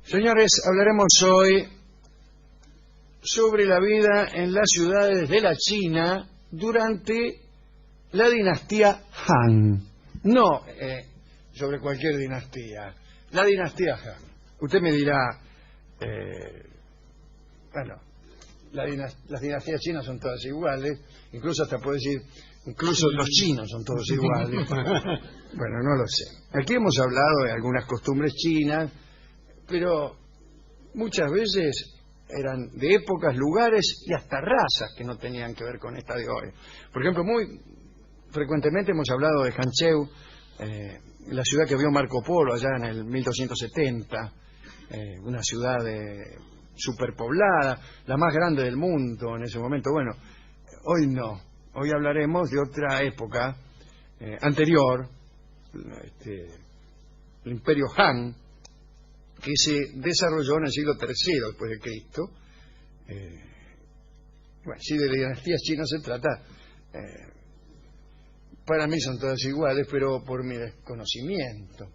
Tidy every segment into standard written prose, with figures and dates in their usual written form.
Señores, hablaremos hoy sobre la vida en las ciudades de la China durante la dinastía Han. No sobre cualquier dinastía, la dinastía Han. Usted me dirá, bueno, las dinastías chinas son todas iguales, incluso hasta puede decir, incluso los chinos son todos iguales. Bueno, no lo sé. Aquí hemos hablado de algunas costumbres chinas, pero muchas veces eran de épocas, lugares y hasta razas que no tenían que ver con esta de hoy. Por ejemplo, muy frecuentemente hemos hablado de Hanzhou, la ciudad que vio Marco Polo allá en el 1270, una ciudad superpoblada, la más grande del mundo en ese momento. Bueno, hoy no. Hoy hablaremos de otra época anterior, el Imperio Han, que se desarrolló en el siglo III después de Cristo. Bueno, si de dinastías chinas se trata, para mí son todas iguales, pero por mi desconocimiento.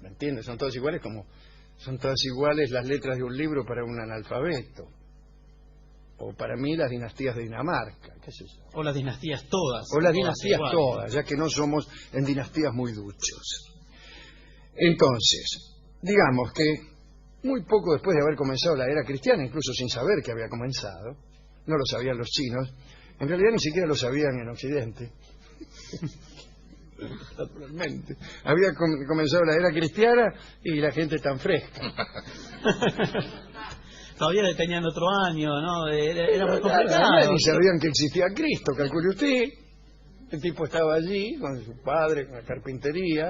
¿Me entiendes? Son todas iguales como son todas iguales las letras de un libro para un analfabeto. O para mí las dinastías de Dinamarca, qué sé yo. O las dinastías todas. O las dinastías todas, ya que no somos en dinastías muy duchos. Entonces, digamos que muy poco después de haber comenzado la era cristiana, incluso sin saber que había comenzado, no lo sabían los chinos, en realidad ni siquiera lo sabían en Occidente. Naturalmente. Había comenzado la era cristiana y la gente tan fresca. Todavía tenían otro año, ¿no? Era muy complicado. Ni sabían que existía Cristo, calcule usted. El tipo estaba allí con su padre, con la carpintería.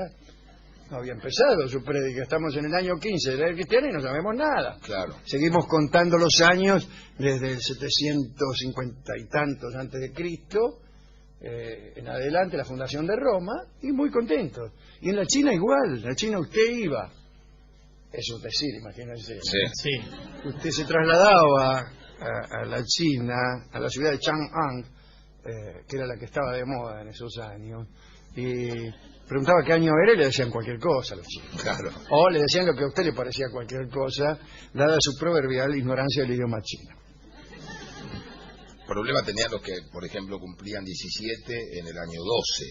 No había empezado su prédica. Estamos en el año 15 de la era cristiana y no sabemos nada. Claro. Seguimos contando los años desde el 750 y tantos antes de Cristo en adelante, la fundación de Roma, y muy contentos. Y en la China igual. En la China usted iba. Eso es decir, imagínense. Sí. Usted se trasladaba a la China, a la ciudad de Chang'an, que era la que estaba de moda en esos años, y preguntaba qué año era y le decían cualquier cosa a los chinos. Claro. O le decían lo que a usted le parecía cualquier cosa, dada su proverbial ignorancia del idioma chino. Problema tenían los que, por ejemplo, cumplían 17 en el año 12,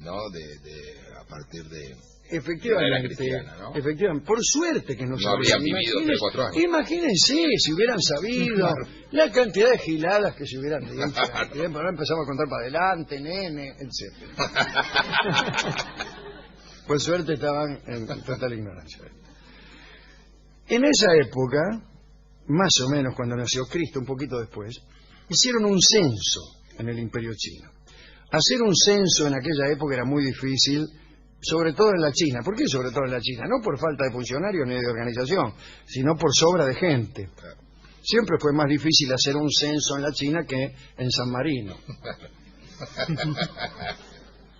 ¿no? A partir de... Efectivamente, cristiana, ¿no? Efectivamente, por suerte que no habrían vivido 3 o 4 años. Imagínense si hubieran sabido la cantidad de giladas que se hubieran dicho. Ahora empezamos a contar para adelante, nene, etc. Por suerte estaban en total ignorancia. En esa época, más o menos cuando nació Cristo, un poquito después, hicieron un censo en el Imperio Chino. Hacer un censo en aquella época era muy difícil, sobre todo en la China. ¿Por qué sobre todo en la China? No por falta de funcionarios ni de organización, sino por sobra de gente. Siempre fue más difícil hacer un censo en la China que en San Marino.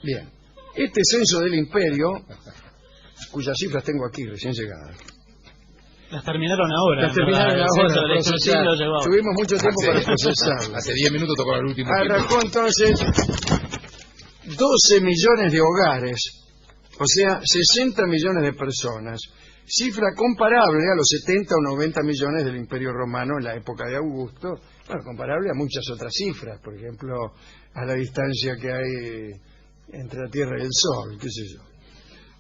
Bien. Este censo del imperio, cuyas cifras tengo aquí, recién llegadas. Las terminaron ahora. Las terminaron ahora. Tuvimos mucho tiempo para procesarlas. Hace 10 minutos tocó el último. Arrancó entonces 12 millones de hogares, o sea, 60 millones de personas, cifra comparable a los 70 o 90 millones del Imperio Romano en la época de Augusto, bueno, comparable a muchas otras cifras, por ejemplo, a la distancia que hay entre la Tierra y el Sol, qué sé yo.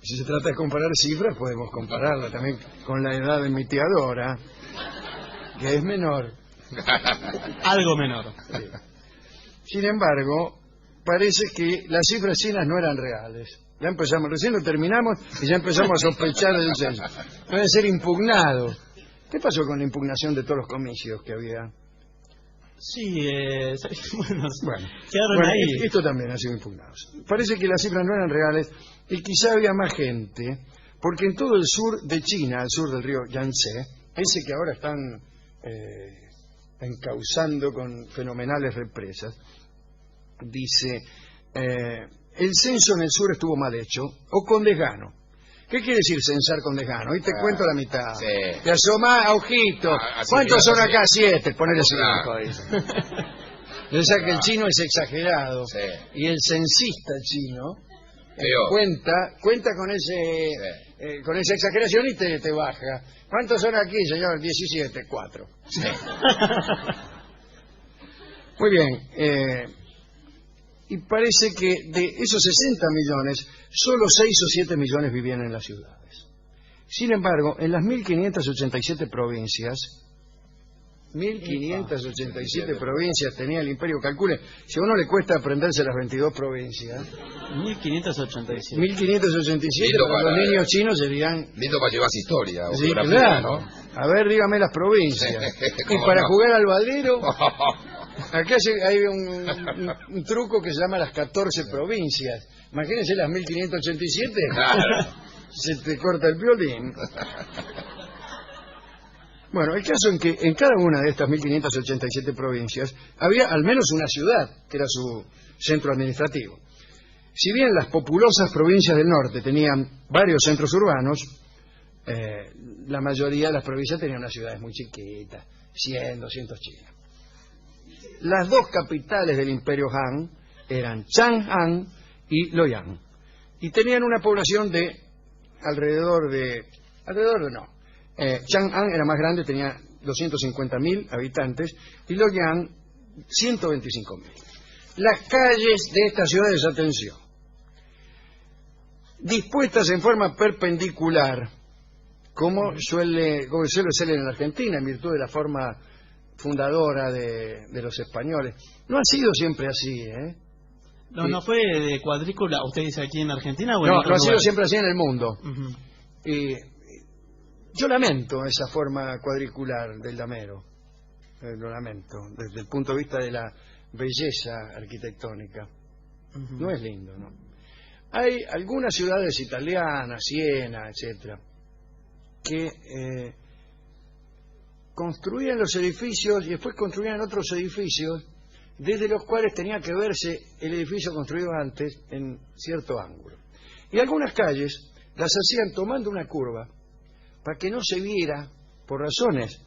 Si se trata de comparar cifras, podemos compararla también con la edad de mi tía Dora, que es menor. Algo menor. Sin embargo, parece que las cifras chinas no eran reales. Ya empezamos, recién lo terminamos y ya empezamos a sospechar del censo. Debe ser impugnado. ¿Qué pasó con la impugnación de todos los comicios que había? Sí, bueno, quedaron ahí. Esto también ha sido impugnado. Parece que las cifras no eran reales y quizá había más gente, porque en todo el sur de China, al sur del río Yangtze, ese que ahora están encauzando con fenomenales represas, dice, el censo en el sur estuvo mal hecho o con desgano. ¿Qué quiere decir censar con desgano? Hoy te cuento la mitad. Sí. Te asomás, ojito. ¿Cuántos son acá? 7. Ponele 5. O sea que el chino es exagerado. Sí. Y el censista chino cuenta con con esa exageración y te baja. ¿Cuántos son aquí, señor? 17, 4. Sí. Muy bien. Y parece que de esos 60 millones, solo 6 o 7 millones vivían en las ciudades. Sin embargo, en las 1.587 provincias, 1.587 provincias tenía el imperio. Calcule, si a uno le cuesta aprenderse las 22 provincias, 1587. 1.587 para los niños chinos serían... Lindo para llevarse historia. Sí, claro. ¿no? A ver, dígame las provincias. Y para jugar al baldero, acá hay un truco que se llama las 14 provincias. Imagínense las 1.587. Claro. Se te corta el violín. Bueno, el caso en que en cada una de estas 1.587 provincias había al menos una ciudad, que era su centro administrativo. Si bien las populosas provincias del norte tenían varios centros urbanos, la mayoría de las provincias tenían unas ciudades muy chiquitas, 100, 200 chinos. Las dos capitales del imperio Han eran Chang'an y Luoyang, y tenían una población de alrededor de Chang'an era más grande, tenía 250.000 habitantes, y Luoyang 125.000. Las calles de estas ciudades, atención, dispuestas en forma perpendicular, como suele ser en la Argentina, en virtud de la forma fundadora de los españoles. No ha sido siempre así, ¿eh? No fue de cuadrícula, usted dice aquí en Argentina o en No, otro no ha sido lugar? siempre así en el mundo. Ujú. Yo lamento esa forma cuadricular del damero. Lo lamento, desde el punto de vista de la belleza arquitectónica. Ujú. No es lindo, ¿no? Hay algunas ciudades italianas, Siena, etcétera, que construían los edificios y después construían otros edificios desde los cuales tenía que verse el edificio construido antes en cierto ángulo. Y algunas calles las hacían tomando una curva para que no se viera, por razones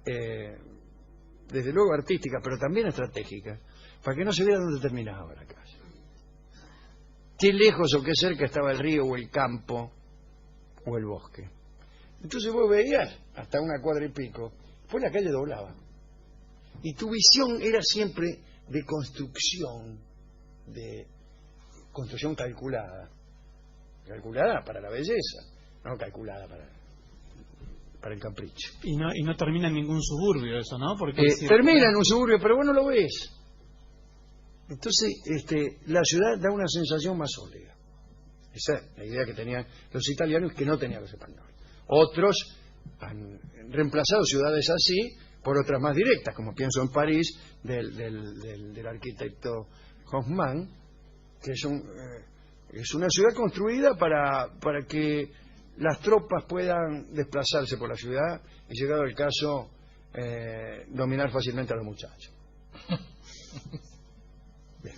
desde luego artísticas, pero también estratégicas, para que no se viera dónde terminaba la calle. Qué lejos o qué cerca estaba el río o el campo o el bosque. Entonces vos veías hasta una cuadra y pico, después la calle doblaba. Y tu visión era siempre de construcción calculada. Calculada para la belleza, no calculada para el capricho. Y no termina en ningún suburbio eso, ¿no? Porque Termina en un suburbio, pero vos no lo ves. Entonces, la ciudad da una sensación más sólida. Esa es la idea que tenían los italianos, que no tenían los españoles. Otros han reemplazado ciudades así por otras más directas, como pienso en París, del arquitecto Haussmann, que es una ciudad construida para que las tropas puedan desplazarse por la ciudad y, llegado el caso, dominar fácilmente a los muchachos. Bien.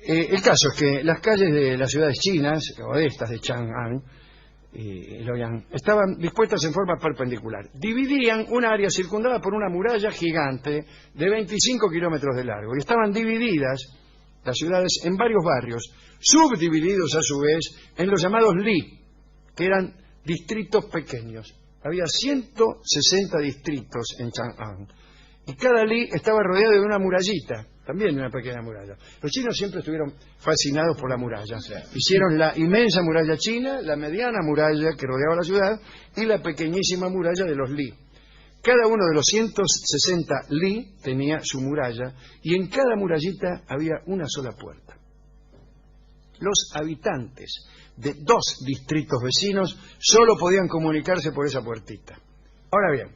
El caso es que las calles de las ciudades chinas, o de estas de Chang'an y Luoyang, estaban dispuestas en forma perpendicular. Dividían una área circundada por una muralla gigante de 25 kilómetros de largo, y estaban divididas las ciudades en varios barrios, subdivididos a su vez en los llamados li, que eran distritos pequeños. Había 160 distritos en Chang'an, y cada li estaba rodeado de una murallita, también de una pequeña muralla. Los chinos siempre estuvieron fascinados por la muralla. Hicieron la inmensa muralla china, la mediana muralla que rodeaba la ciudad y la pequeñísima muralla de los li. Cada uno de los 160 li tenía su muralla, y en cada murallita había una sola puerta. Los habitantes de 2 distritos vecinos solo podían comunicarse por esa puertita. Ahora bien,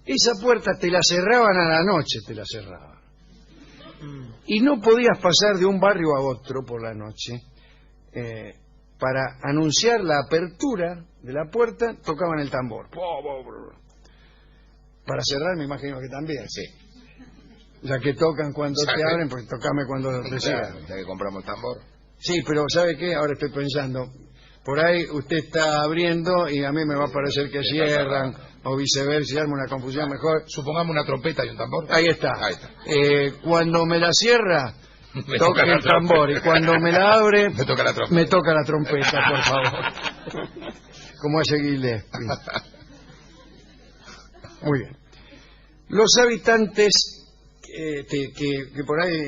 esa puerta te la cerraban a la noche, te la cerraban. Y no podías pasar de un barrio a otro por la noche. Para anunciar la apertura de la puerta, tocaban el tambor. Para cerrar, me imagino que también. Sí. Ya que tocan cuando te abren, pues tocame cuando te cierran. Claro, ya que compramos el tambor. Sí, pero ¿sabe qué? Ahora estoy pensando, por ahí usted está abriendo y a mí me va a parecer que cierran, o viceversa, y arma una confusión mejor. Supongamos una trompeta y un tambor. Ahí está. Ahí está. Cuando me la cierra, toque el tambor, y cuando me la abre, me toca la trompeta, por favor. Como hace Gillespie. Muy bien. Los habitantes que por ahí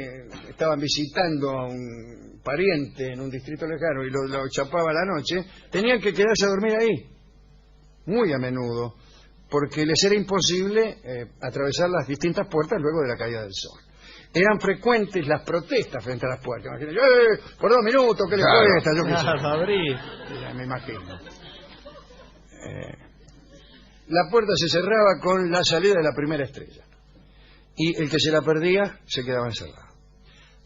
estaban visitando a un pariente en un distrito lejano y lo chapaba la noche, tenían que quedarse a dormir ahí, muy a menudo, porque les era imposible atravesar las distintas puertas luego de la caída del sol. Eran frecuentes las protestas frente a las puertas. Imagínate, por 2 minutos, ¿qué les cuesta? Yo qué sé. Me imagino. La puerta se cerraba con la salida de la primera estrella. Y el que se la perdía se quedaba encerrado.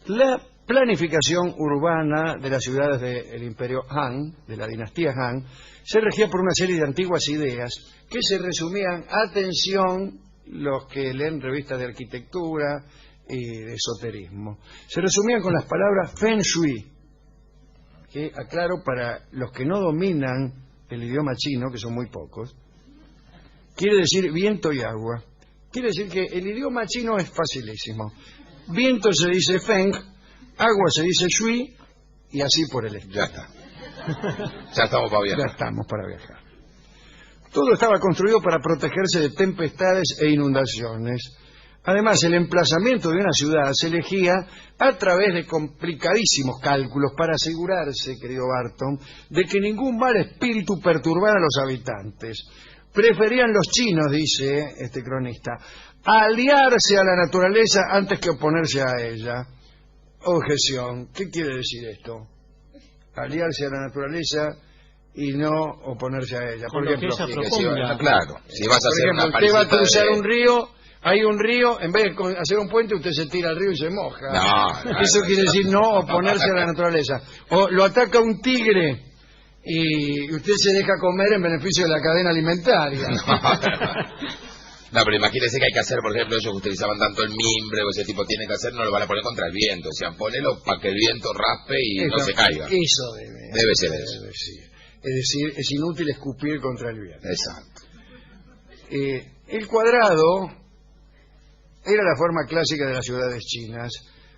La planificación urbana de las ciudades del Imperio Han, de la dinastía Han, se regía por una serie de antiguas ideas que se resumían, atención, los que leen revistas de arquitectura y de esoterismo, se resumían con las palabras Feng Shui, que, aclaro para los que no dominan el idioma chino, que son muy pocos, quiere decir viento y agua. Quiere decir que el idioma chino es facilísimo. Viento se dice Feng, agua se dice Shui, y así por el estilo. Ya está. Ya estamos para viajar. Ya estamos para viajar. Todo estaba construido para protegerse de tempestades e inundaciones. Además, el emplazamiento de una ciudad se elegía a través de complicadísimos cálculos para asegurarse, querido Barton, de que ningún mal espíritu perturbara a los habitantes. Preferían los chinos, dice este cronista, aliarse a la naturaleza antes que oponerse a ella. Objeción. ¿Qué quiere decir esto? Aliarse a la naturaleza y no oponerse a ella. Por ejemplo, claro, si vas a hacer una usted va a cruzar un río, hay un río, en vez de hacer un puente, usted se tira al río y se moja. Eso quiere decir no oponerse a la naturaleza. O lo ataca un tigre y usted se deja comer en beneficio de la cadena alimentaria. No, pero imagínese que hay que hacer, por ejemplo, ellos que utilizaban tanto el mimbre o ese tipo tiene que hacer, no lo van a poner contra el viento. O sea, ponelo para que el viento raspe y no se caiga. Eso debe ser eso. Es decir, es inútil escupir contra el viento. Exacto. El cuadrado era la forma clásica de las ciudades chinas,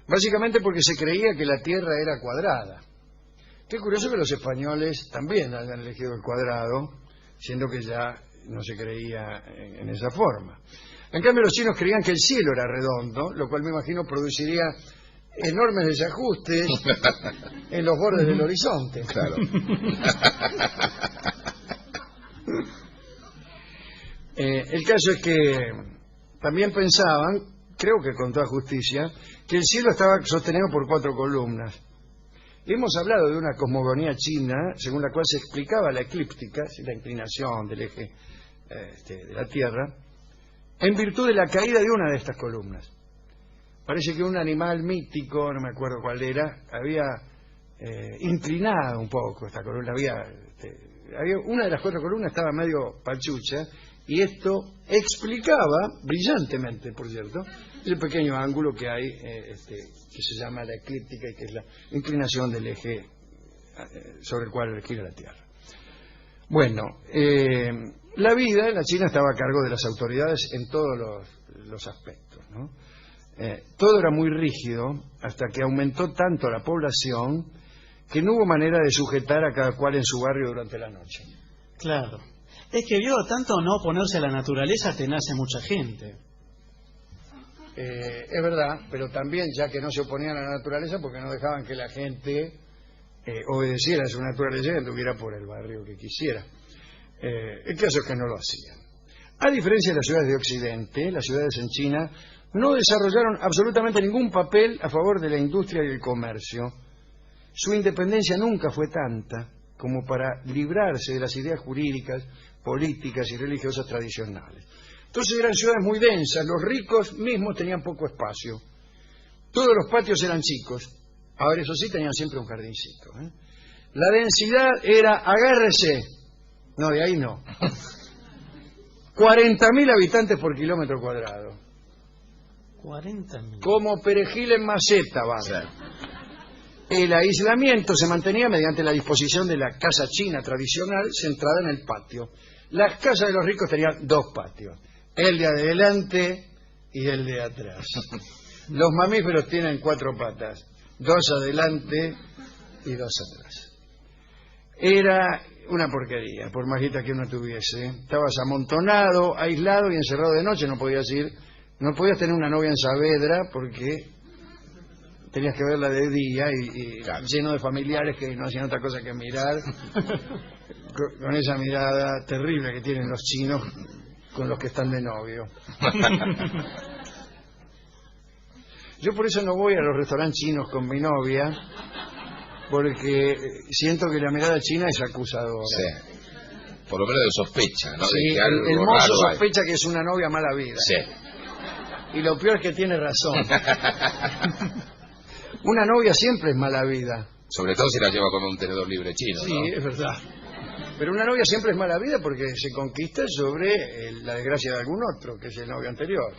básicamente porque se creía que la Tierra era cuadrada. Qué curioso que los españoles también hayan elegido el cuadrado, siendo que ya no se creía en esa forma. En cambio, los chinos creían que el cielo era redondo, lo cual me imagino produciría enormes desajustes en los bordes del horizonte. Claro. El caso es que también pensaban, creo que con toda justicia, que el cielo estaba sostenido por 4 columnas. Hemos hablado de una cosmogonía china según la cual se explicaba la eclíptica, la inclinación del eje de la Tierra, en virtud de la caída de una de estas columnas. Parece que un animal mítico, no me acuerdo cuál era, había inclinado un poco esta columna. Una de las 4 columnas estaba medio pachucha, y esto explicaba, brillantemente por cierto, el pequeño ángulo que hay, que se llama la eclíptica, y que es la inclinación del eje sobre el cual gira la Tierra. Bueno, la vida en la China estaba a cargo de las autoridades en todos los aspectos, ¿no? Todo era muy rígido hasta que aumentó tanto la población que no hubo manera de sujetar a cada cual en su barrio durante la noche. Claro. Es que vio, tanto no oponerse a la naturaleza te nace mucha gente. Es verdad, pero también ya que no se oponían a la naturaleza porque no dejaban que la gente obedeciera a su naturaleza y anduviera por el barrio que quisiera. El caso es que no lo hacían. A diferencia de las ciudades de Occidente, las ciudades en China no desarrollaron absolutamente ningún papel a favor de la industria y el comercio. Su independencia nunca fue tanta como para librarse de las ideas jurídicas, políticas y religiosas tradicionales. Entonces eran ciudades muy densas, los ricos mismos tenían poco espacio. Todos los patios eran chicos. Ahora, eso sí, tenían siempre un jardincito. La densidad era, agárrese, no, de ahí no, 40.000 habitantes por kilómetro cuadrado. 40.000. Como perejil en maceta, va. Sí. El aislamiento se mantenía mediante la disposición de la casa china tradicional centrada en el patio. Las casas de los ricos tenían 2 patios, el de adelante y el de atrás. Los mamíferos tienen 4 patas, 2 adelante y 2 atrás. Era una porquería, por más guita que uno tuviese. Estabas amontonado, aislado y encerrado de noche, no podías tener una novia en Saavedra porque tenías que verla de día y Claro. lleno de familiares que no hacían otra cosa que mirar con esa mirada terrible que tienen los chinos con los que están de novio. Yo por eso no voy a los restaurantes chinos con mi novia, porque siento que la mirada china es acusadora. Sí. Por lo menos de sospecha, ¿no? Sí, De que algo el mozo raro hay. sospecha que es una novia mala vida. Sí. Y lo peor es que tiene razón. Una novia siempre es mala vida. Sobre todo si la lleva a comer un tenedor libre chino, Sí, ¿no? es verdad. Pero una novia siempre es mala vida porque se conquista sobre la desgracia de algún otro, que es el novio anterior.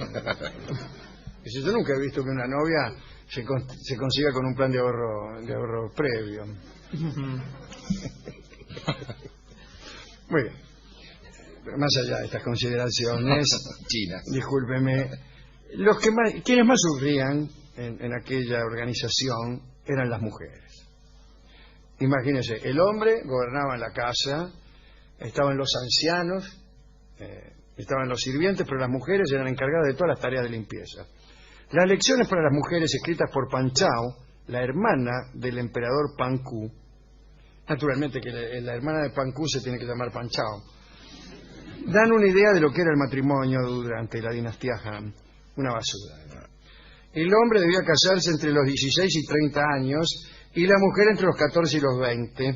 Yo nunca he visto que una novia se consiga con un plan de ahorro previo. Muy bien. Pero más allá de estas consideraciones, China. discúlpeme, quienes más sufrían en aquella organización eran las mujeres. Imagínense, el hombre gobernaba en la casa, estaban los ancianos, estaban los sirvientes, pero las mujeres eran encargadas de todas las tareas de limpieza. Las lecciones para las mujeres escritas por Pan Chao, la hermana del emperador Pan Ku, naturalmente que la hermana de Pan Ku se tiene que llamar Pan Chao, dan una idea de lo que era el matrimonio durante la dinastía Han. Una basura. El hombre debía casarse entre los 16 y 30 años y la mujer entre los 14 y los 20.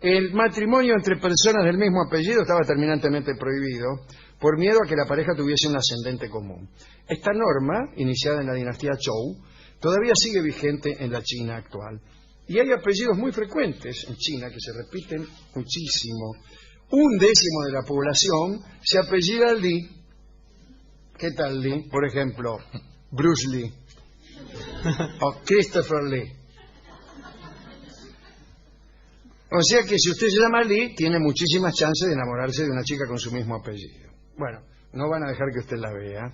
El matrimonio entre personas del mismo apellido estaba terminantemente prohibido por miedo a que la pareja tuviese un ascendente común. Esta norma, iniciada en la dinastía Zhou, todavía sigue vigente en la China actual. Y hay apellidos muy frecuentes en China que se repiten muchísimo. 1/10 de la población se apellida Li. ¿Qué tal Li? Por ejemplo, Bruce Lee o Christopher Lee. O sea que si usted se llama Lee, tiene muchísimas chances de enamorarse de una chica con su mismo apellido. Bueno, no van a dejar que usted la vea.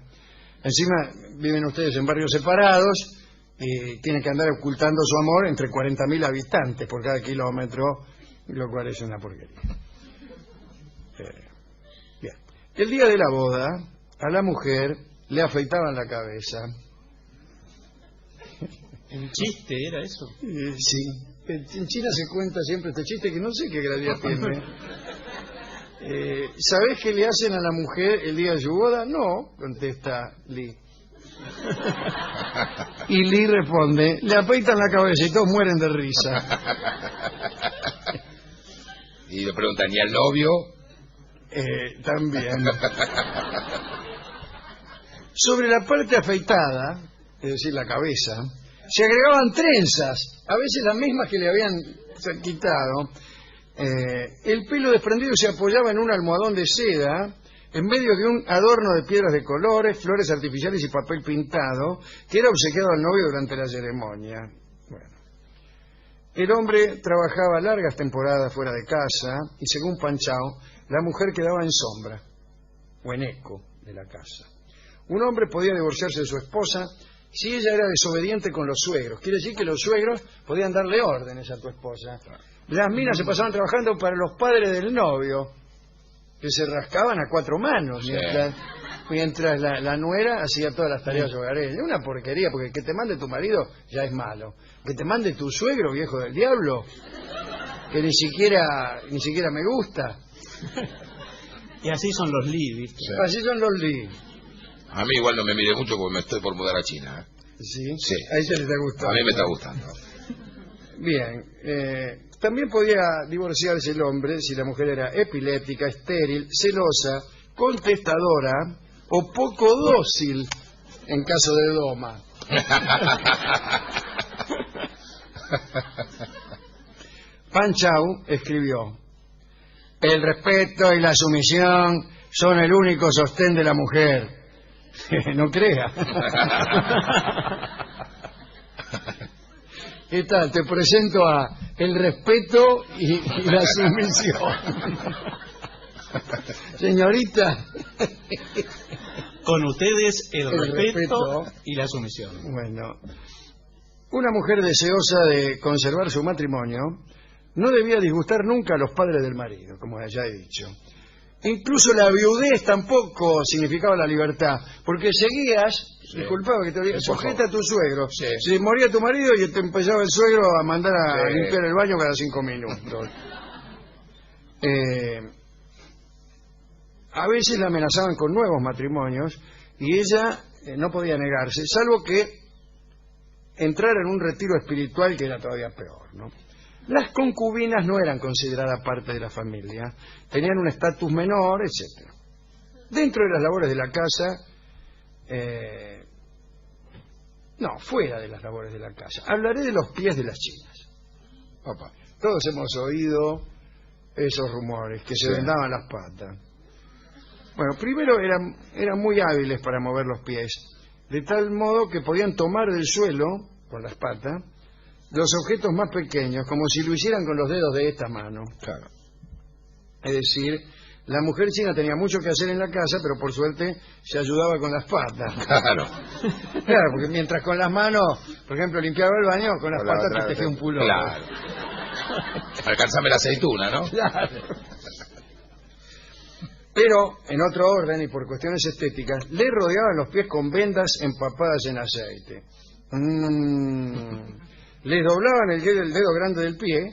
Encima viven ustedes en barrios separados y tienen que andar ocultando su amor entre 40.000 habitantes por cada kilómetro, lo cual es una porquería. Bien. El día de la boda, a la mujer le afeitaban la cabeza. ¿Un chiste era eso? Sí. En China se cuenta siempre este chiste que no sé qué gracia tiene. ¿Sabés qué le hacen a la mujer el día de su boda? No, contesta Lee. Y Lee responde, le afeitan la cabeza y todos mueren de risa. Y le preguntan, ¿y al novio? También. Sobre la parte afeitada, es decir, la cabeza, se agregaban trenzas, a veces las mismas que le habían quitado. El pelo desprendido se apoyaba en un almohadón de seda, en medio de un adorno de piedras de colores, flores artificiales y papel pintado, que era obsequiado al novio durante la ceremonia. Bueno. El hombre trabajaba largas temporadas fuera de casa, y según Pan Chao, la mujer quedaba en sombra, o en eco de la casa. Un hombre podía divorciarse de su esposa si ella era desobediente con los suegros. Quiere decir que los suegros podían darle órdenes a tu esposa. Las minas se pasaban trabajando para los padres del novio, que se rascaban a 4 manos, mientras la nuera hacía todas las tareas hogareñas. Una porquería, porque que te mande tu marido ya es malo. Que te mande tu suegro, viejo del diablo, que ni siquiera me gusta. Y así son los Lee, ¿viste? Sí. Así son los Lee. A mí igual no me mire mucho porque me estoy por mudar a China. ¿Sí? Sí. Ahí se les está gustando. A mí me está gustando. Bien. También podía divorciarse el hombre si la mujer era epiléptica, estéril, celosa, contestadora o poco dócil en caso de doma. Pan Chao escribió: el respeto y la sumisión son el único sostén de la mujer. No crea. ¿Qué tal? Te presento a el respeto y la sumisión. Señorita. Con ustedes el respeto respeto. y la sumisión. Bueno, una mujer deseosa de conservar su matrimonio no debía disgustar nunca a los padres del marido, como ya he dicho. Incluso la viudez tampoco significaba la libertad, porque seguías, disculpaba que te diga, sujeta a tu suegro. Sí. Si moría tu marido y te empezaba el suegro a mandar a Sí. limpiar el baño cada 5 minutos. A veces la amenazaban con nuevos matrimonios y ella no podía negarse, salvo que entrar en un retiro espiritual que era todavía peor, ¿no? Las concubinas no eran consideradas parte de la familia, tenían un estatus menor, etc. Dentro de las labores de la casa, fuera de las labores de la casa, hablaré de los pies de las chinas. Papá, todos hemos oído esos rumores, que se vendaban las patas. Bueno, primero eran muy hábiles para mover los pies, de tal modo que podían tomar del suelo, con las patas, los objetos más pequeños, como si lo hicieran con los dedos de esta mano. Claro. Es decir, la mujer china tenía mucho que hacer en la casa, pero por suerte se ayudaba con las patas. Claro. Claro, porque mientras con las manos, por ejemplo, limpiaba el baño, con las Con la patas otra, te tejía un pullover. Claro. Alcánzame la aceituna, ¿no? Claro. Pero, en otro orden y por cuestiones estéticas, le rodeaban los pies con vendas empapadas en aceite. Les doblaban el dedo grande del pie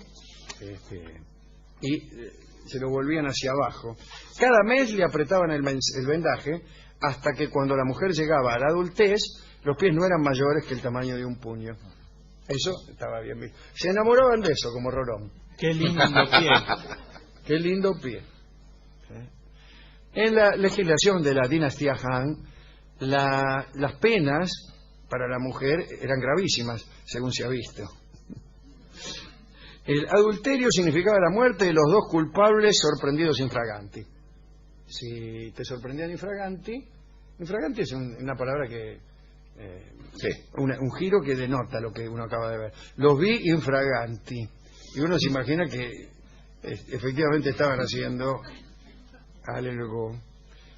y se lo volvían hacia abajo. Cada mes le apretaban el vendaje hasta que cuando la mujer llegaba a la adultez, los pies no eran mayores que el tamaño de un puño. Eso estaba bien visto. Se enamoraban de eso, como Rolón. Qué lindo pie. Qué lindo pie. En la legislación de la dinastía Han, las penas para la mujer eran gravísimas, según se ha visto. El adulterio significaba la muerte de los dos culpables sorprendidos infraganti. Si te sorprendían infraganti es una palabra que... un giro que denota lo que uno acaba de ver. Los vi infraganti. Y uno se imagina que efectivamente estaban haciendo algo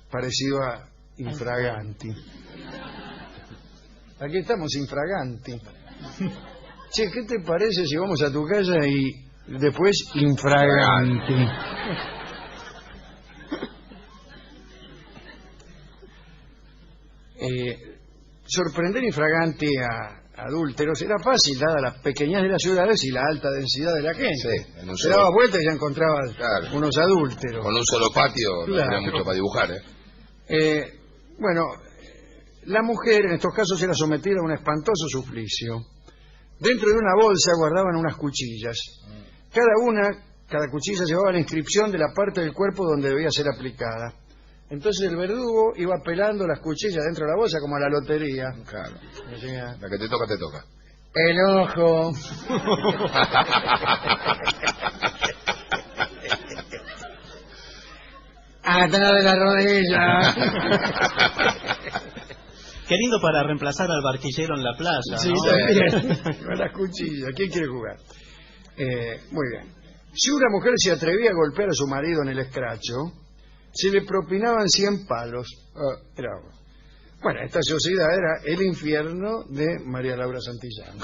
parecido a infraganti. Aquí estamos, infraganti. Che, ¿qué te parece si vamos a tu casa y después infraganti? Sorprender infraganti a adúlteros era fácil, dada la pequeñez de las ciudades y la alta densidad de la gente. Sí, se daba vuelta y ya encontraba unos adúlteros. Con un solo patio no Claro. tenía mucho para dibujar, Bueno, la mujer en estos casos era sometida a un espantoso suplicio. Dentro de una bolsa guardaban unas cuchillas. Cada cuchilla llevaba la inscripción de la parte del cuerpo donde debía ser aplicada. Entonces el verdugo iba pelando las cuchillas dentro de la bolsa como a la lotería. Claro. Decía, La que te toca, te toca. el ojo. Atrás de la rodilla. Qué lindo para reemplazar al barquillero en la playa, Sí, ¿no? también. Con las cuchillas. ¿Quién quiere jugar? Muy bien. Si una mujer se atrevía a golpear a su marido en el escracho, se le propinaban 100 palos. Bueno, esta sociedad era el infierno de María Laura Santillán.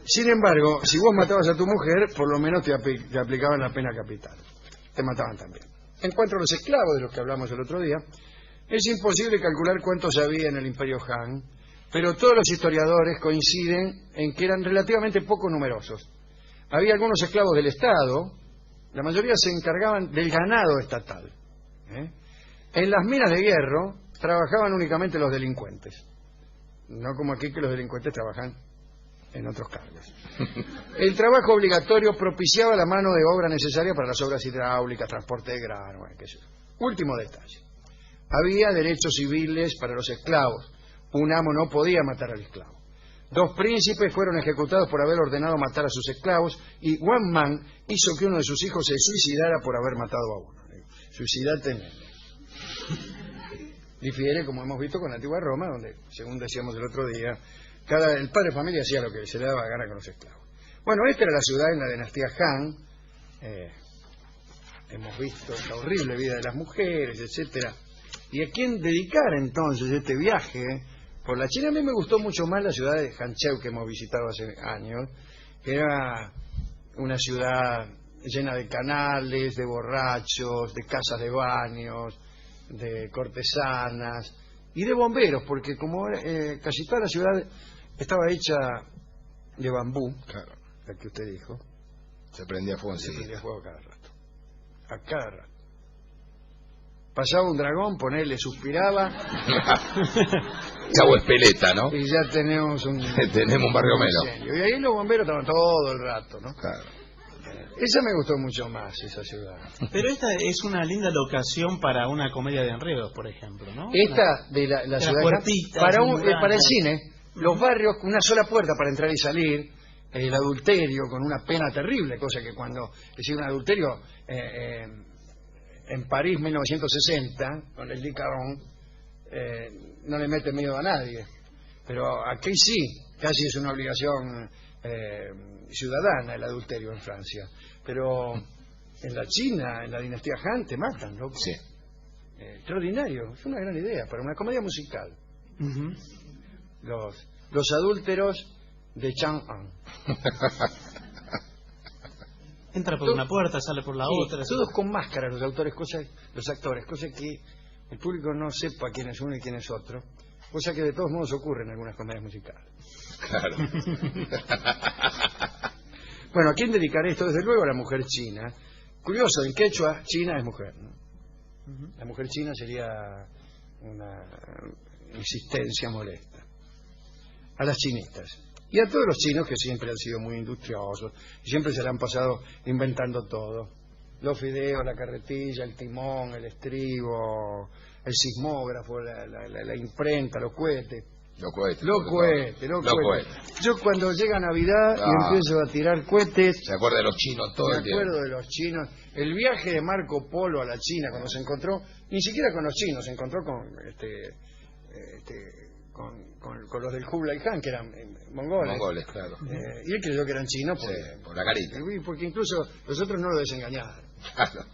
Sin embargo, si vos matabas a tu mujer, por lo menos te aplicaban la pena capital. Te mataban también. En cuanto a los esclavos de los que hablamos el otro día, es imposible calcular cuántos había en el Imperio Han, pero todos los historiadores coinciden en que eran relativamente poco numerosos. Había algunos esclavos del Estado, la mayoría se encargaban del ganado estatal. En las minas de hierro trabajaban únicamente los delincuentes. No como aquí que los delincuentes trabajan en otros cargos. El trabajo obligatorio propiciaba la mano de obra necesaria para las obras hidráulicas, transporte de grano, qué sé yo. Último detalle. Había derechos civiles para los esclavos. Un amo no podía matar al esclavo. 2 príncipes fueron ejecutados por haber ordenado matar a sus esclavos y Wang Man hizo que uno de sus hijos se suicidara por haber matado a uno. Suicidate, nene. Difiere, como hemos visto, con la antigua Roma, donde, según decíamos el otro día, el padre de familia hacía lo que se le daba gana con los esclavos. Bueno, esta era la ciudad en la dinastía Han, hemos visto la horrible vida de las mujeres, etcétera. ¿Y a quién dedicar entonces este viaje por la China? A mí me gustó mucho más la ciudad de Hangzhou que hemos visitado hace años, que era una ciudad llena de canales, de borrachos, de casas de baños, de cortesanas y de bomberos, porque como casi toda la ciudad estaba hecha de bambú, Claro. la que usted dijo, Se prendía fuego se enseguida. prendía fuego cada rato. A cada rato. Pasaba un dragón, ponele, suspiraba Chavo Espeleta, ¿no? y ya tenemos un Tenemos un barrio menos. incendio. Y ahí los bomberos estaban todo el rato, ¿no? Claro. Esa me gustó mucho más, esa ciudad. Pero esta es una linda locación para una comedia de enredos, por ejemplo, ¿no? Esta de la las ciudad puertitas, para, muy para el blancas. cine, los barrios con una sola puerta para entrar y salir, el adulterio con una pena terrible, cosa que cuando decía un adulterio en París 1960, con el Caron, no le mete miedo a nadie. Pero aquí sí, casi es una obligación ciudadana el adulterio en Francia. Pero en la China, en la dinastía Han, te matan, loco. Sí. Extraordinario, es una gran idea para una comedia musical. Ujú. Los adúlteros de Chang'an. Entra por una puerta, sale por la otra. Todos con máscara los actores, cosa que el público no sepa quién es uno y quién es otro, cosa que de todos modos ocurre en algunas comedias musicales. Claro. Bueno, ¿a quién dedicar esto? Desde luego a la mujer china. Curioso, en quechua, China es mujer, ¿no? La mujer china sería una insistencia molesta. A las chinitas. Y a todos los chinos que siempre han sido muy industriosos y siempre se le han pasado inventando todo. Los fideos, la carretilla, el timón, el estribo, el sismógrafo, la imprenta, los cohetes. Los cohetes. Los cohetes. Yo cuando llega Navidad y empiezo a tirar cohetes, Se acuerda de los chinos todo me el tiempo. acuerdo de los chinos. El viaje de Marco Polo a la China, cuando se encontró, ni siquiera con los chinos, se encontró con los del Kublai Khan, que eran mongoles. Mongoles, claro. Y él creyó que eran chinos porque, Sí, por la carita. porque incluso los otros no lo desengañaron. Claro.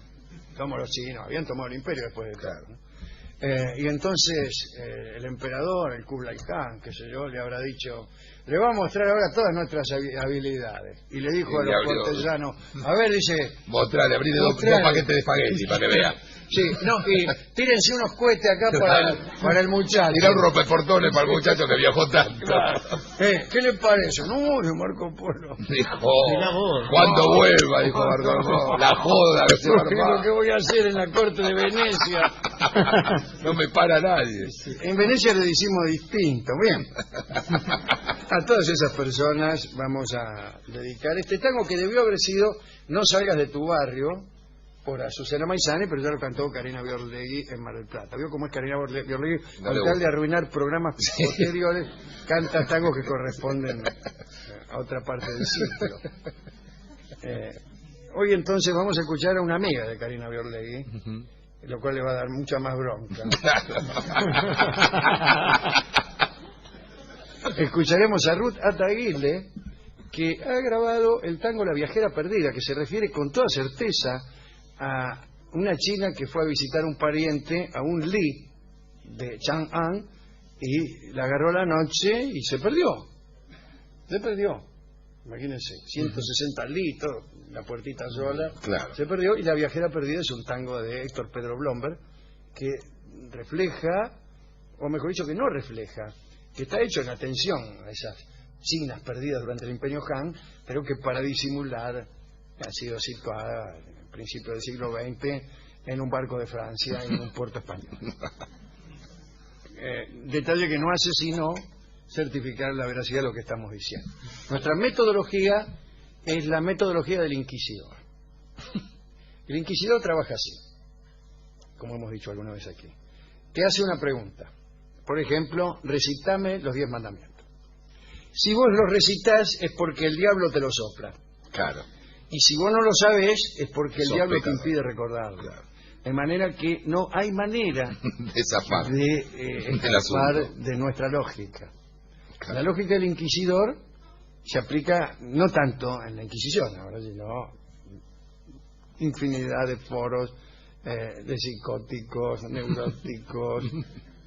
Como los chinos, habían tomado el imperio después de Claro. todo, ¿no? Y entonces el emperador, el Kublai Khan, qué sé yo, le habrá dicho, le va a mostrar ahora todas nuestras habilidades. Y le dijo Y a le los abrió- cortesanos, a ver, dice, Mostrale, abrirle dos paquetes de espagueti para que vea. sí, no, y tírense unos cohetes acá para el muchacho. Tira un rompeportones para el muchacho que viajó tanto. Claro. ¿Qué le parece? No, de Marco Polo. Dijo, Mirá vos. cuando vuelva, dijo Marco Polo. La joda que se va a ¿Qué es lo que armar. voy a hacer en la corte de Venecia? No me para nadie. En Venecia le decimos distinto. Bien. A todas esas personas vamos a dedicar este tango que debió haber sido No salgas de tu barrio, por Azucena Maizani, pero ya lo cantó Karina Biorlegui en Mar del Plata. ¿Vio cómo es Karina Biorlegui? No Con le tal gusta. de arruinar programas posteriores, canta tangos que corresponden a otra parte del ciclo. Hoy entonces vamos a escuchar a una amiga de Karina Biorlegui, lo cual le va a dar mucha más bronca. Escucharemos a Ruth Ataguirre, que ha grabado el tango La viajera perdida, que se refiere con toda certeza a una china que fue a visitar un pariente, a un Li de Chang'an, y la agarró la noche y se perdió. Se perdió. Imagínense, 160 Li, todo, la puertita sola. Claro. Se perdió, y La viajera perdida es un tango de Héctor Pedro Blomberg que refleja, o mejor dicho, que no refleja, que está hecho en atención a esas chinas perdidas durante el Imperio Han, pero que para disimular ha sido situada en el principio del siglo XX en un barco de Francia, en un puerto español. Detalle que no hace sino certificar la veracidad de lo que estamos diciendo. Nuestra metodología es la metodología del inquisidor. El inquisidor trabaja así, como hemos dicho alguna vez aquí. Te hace una pregunta. Por ejemplo, recitame los 10 mandamientos. Si vos los recitas es porque el diablo te lo sopla. Claro. Y si vos no lo sabés es porque el Sos diablo pecador. te impide recordarlo. Claro. De manera que no hay manera De esa parte. de El escapar asunto. de nuestra lógica. Claro. La lógica del inquisidor se aplica no tanto en la Inquisición, ahora, sino infinidad de foros de psicóticos, neuróticos,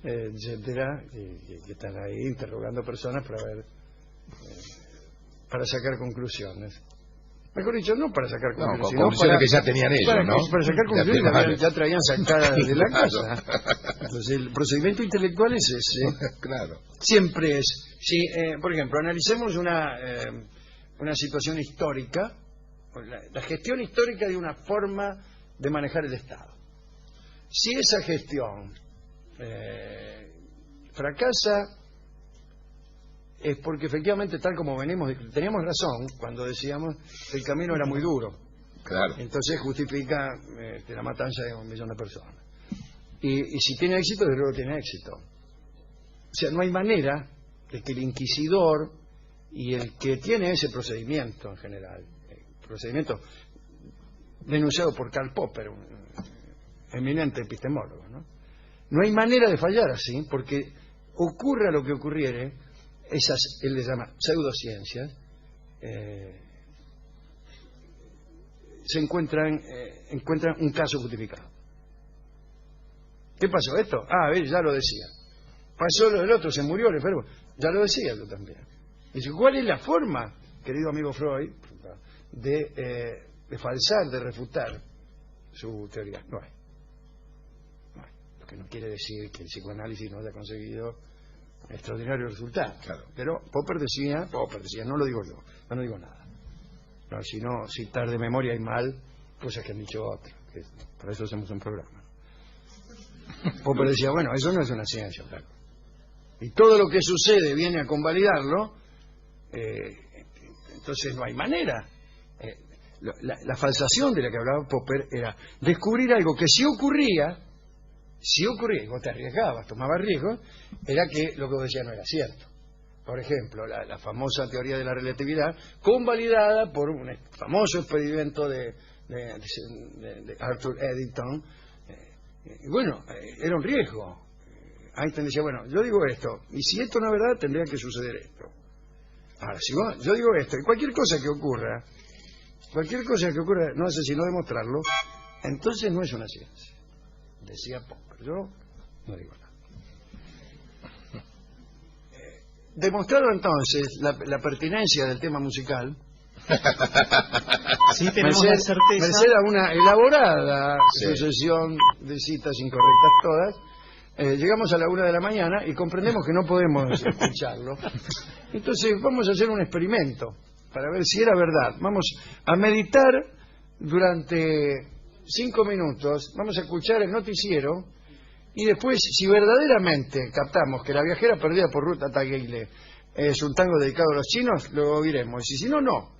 etcétera, que están ahí interrogando personas para ver, para sacar conclusiones. Mejor dicho, no para sacar conclusiones, sino conclusiones que ya tenían ellos, para sacar conclusiones que ya traían sacadas de la casa. Entonces, el procedimiento intelectual es ese. Claro. Siempre es. Si, por ejemplo, analicemos una situación histórica, la gestión histórica de una forma de manejar el Estado. Si esa gestión fracasa, es porque efectivamente, tal como venimos, teníamos razón cuando decíamos que el camino era muy duro. Claro. Entonces justifica la matanza de 1 millón de personas. Y si tiene éxito, desde luego tiene éxito. O sea, no hay manera de que el inquisidor y el que tiene ese procedimiento en general, el procedimiento denunciado por Karl Popper, un eminente epistemólogo, no hay manera de fallar así, porque ocurra lo que ocurriere, esas, él les llama pseudociencias, se encuentran un caso justificado. ¿Qué pasó esto? Ya lo decía. Pasó lo del otro, se murió el enfermo. Ya lo decía yo también. Dice, ¿cuál es la forma, querido amigo Freud, de falsar, de refutar su teoría? No hay. Lo que no quiere decir que el psicoanálisis no haya conseguido extraordinarios resultados. Claro. Pero Popper decía, no lo digo yo, no digo nada. No, si no, citar de memoria y mal, cosas que han dicho otros. Para eso hacemos un programa. Popper decía, bueno, eso no es una ciencia, claro. Y todo lo que sucede viene a convalidarlo, entonces no hay manera. La falsación de la que hablaba Popper era descubrir algo que si ocurría, y vos te arriesgabas, tomabas riesgos, era que lo que vos decías no era cierto. Por ejemplo, la famosa teoría de la relatividad, convalidada por un famoso experimento de Arthur Eddington. Bueno, era un riesgo. Einstein decía, bueno, yo digo esto, y si esto no es verdad, tendría que suceder esto. Ahora, si yo digo esto, y cualquier cosa que ocurra, no hace sino demostrarlo, entonces no es una ciencia. Decía Popper, yo no digo nada. Demostrado entonces la pertinencia del tema musical, sí, tenemos la certeza. Merced a una elaborada sucesión de citas incorrectas todas, llegamos a la 1 de la mañana y comprendemos que no podemos escucharlo. Entonces vamos a hacer un experimento para ver si era verdad. Vamos a meditar durante 5 minutos, vamos a escuchar el noticiero y después, si verdaderamente captamos que La viajera perdida por Ruth Ataguile es un tango dedicado a los chinos, lo oiremos. Y si no, no.